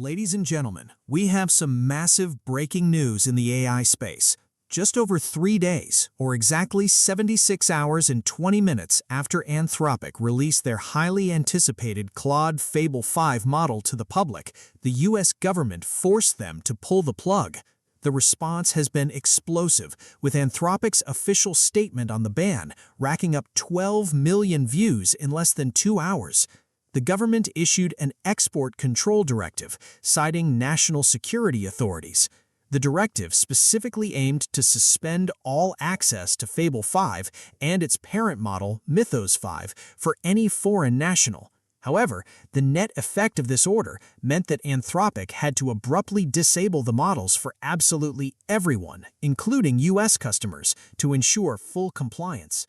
Ladies and gentlemen, we have some massive breaking news in the AI space. Just over 3 days, or exactly 76 hours and 20 minutes after Anthropic released their highly anticipated Claude Fable 5 model to the public, the US government forced them to pull the plug. The response has been explosive, with Anthropic's official statement on the ban racking up 12 million views in less than 2 hours. The government issued an export control directive, citing national security authorities. The directive specifically aimed to suspend all access to Fable 5 and its parent model, Mythos 5, for any foreign national. However, the net effect of this order meant that Anthropic had to abruptly disable the models for absolutely everyone, including US customers, to ensure full compliance.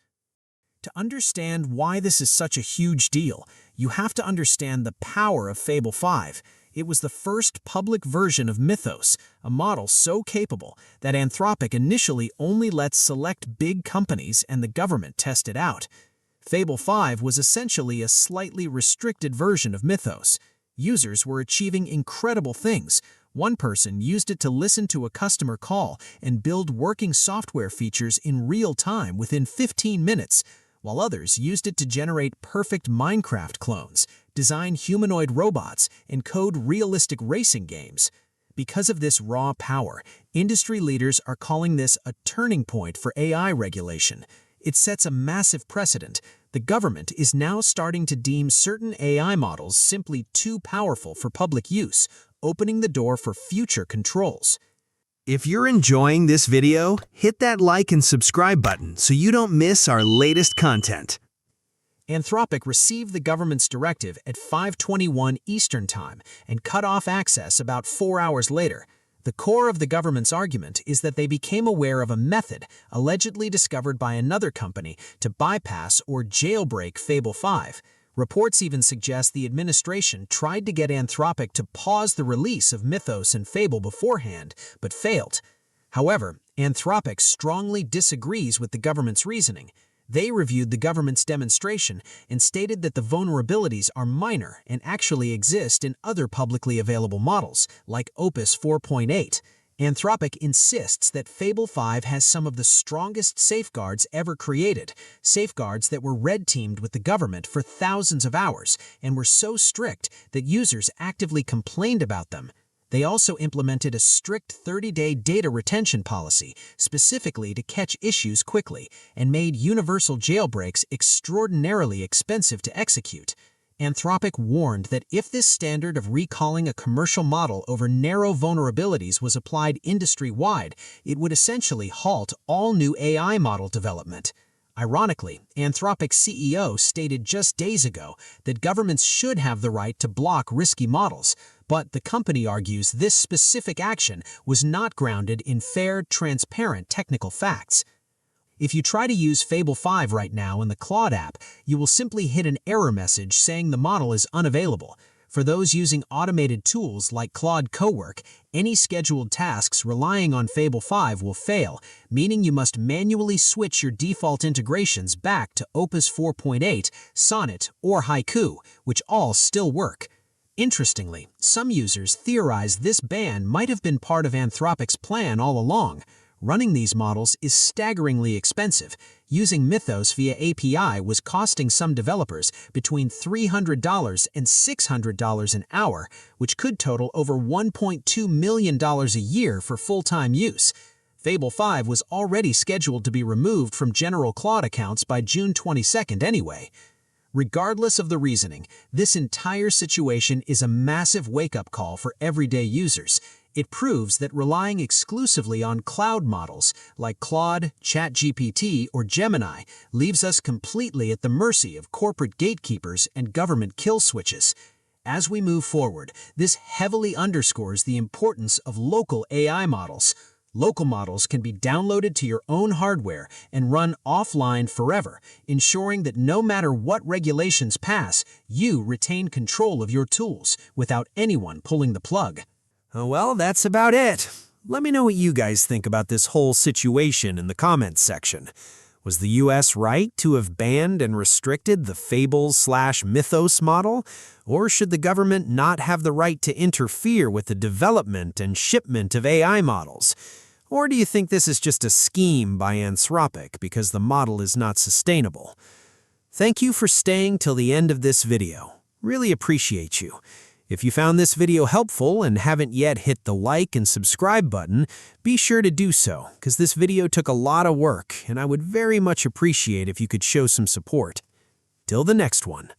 To understand why this is such a huge deal, you have to understand the power of Fable 5. It was the first public version of Mythos, a model so capable that Anthropic initially only let select big companies and the government test it out. Fable 5 was essentially a slightly restricted version of Mythos. Users were achieving incredible things. One person used it to listen to a customer call and build working software features in real time within 15 minutes, while others used it to generate perfect Minecraft clones, design humanoid robots, and code realistic racing games. Because of this raw power, industry leaders are calling this a turning point for AI regulation. It sets a massive precedent. The government is now starting to deem certain AI models simply too powerful for public use, opening the door for future controls. If you're enjoying this video, hit that like and subscribe button so you don't miss our latest content. Anthropic received the government's directive at 5:21 Eastern Time and cut off access about 4 hours later. The core of the government's argument is that they became aware of a method allegedly discovered by another company to bypass or jailbreak Fable 5. Reports even suggest the administration tried to get Anthropic to pause the release of Mythos and Fable beforehand, but failed. However, Anthropic strongly disagrees with the government's reasoning. They reviewed the government's demonstration and stated that the vulnerabilities are minor and actually exist in other publicly available models, like Opus 4.8. Anthropic insists that Fable 5 has some of the strongest safeguards ever created, safeguards that were red-teamed with the government for thousands of hours and were so strict that users actively complained about them. They also implemented a strict 30-day data retention policy, specifically to catch issues quickly, and made universal jailbreaks extraordinarily expensive to execute. Anthropic warned that if this standard of recalling a commercial model over narrow vulnerabilities was applied industry-wide, it would essentially halt all new AI model development. Ironically, Anthropic's CEO stated just days ago that governments should have the right to block risky models, but the company argues this specific action was not grounded in fair, transparent technical facts. If you try to use Fable 5 right now in the Claude app, you will simply hit an error message saying the model is unavailable. For those using automated tools like Claude Cowork, any scheduled tasks relying on Fable 5 will fail, meaning you must manually switch your default integrations back to Opus 4.8, Sonnet, or Haiku, which all still work. Interestingly, some users theorize this ban might have been part of Anthropic's plan all along. Running these models is staggeringly expensive. Using Mythos via API was costing some developers between $300 and $600 an hour, which could total over $1.2 million a year for full-time use. Fable 5 was already scheduled to be removed from general Claude accounts by June 22nd anyway. Regardless of the reasoning, this entire situation is a massive wake-up call for everyday users. It proves that relying exclusively on cloud models like Claude, ChatGPT, or Gemini leaves us completely at the mercy of corporate gatekeepers and government kill switches. As we move forward, this heavily underscores the importance of local AI models. Local models can be downloaded to your own hardware and run offline forever, ensuring that no matter what regulations pass, you retain control of your tools without anyone pulling the plug. Well, that's about it. Let me know what you guys think about this whole situation in the comments section. Was the US right to have banned and restricted the Fable/Mythos model? Or should the government not have the right to interfere with the development and shipment of AI models? Or do you think this is just a scheme by Anthropic because the model is not sustainable? Thank you for staying till the end of this video. Really appreciate you. If you found this video helpful and haven't yet hit the like and subscribe button, be sure to do so, because this video took a lot of work and I would very much appreciate if you could show some support. Till the next one.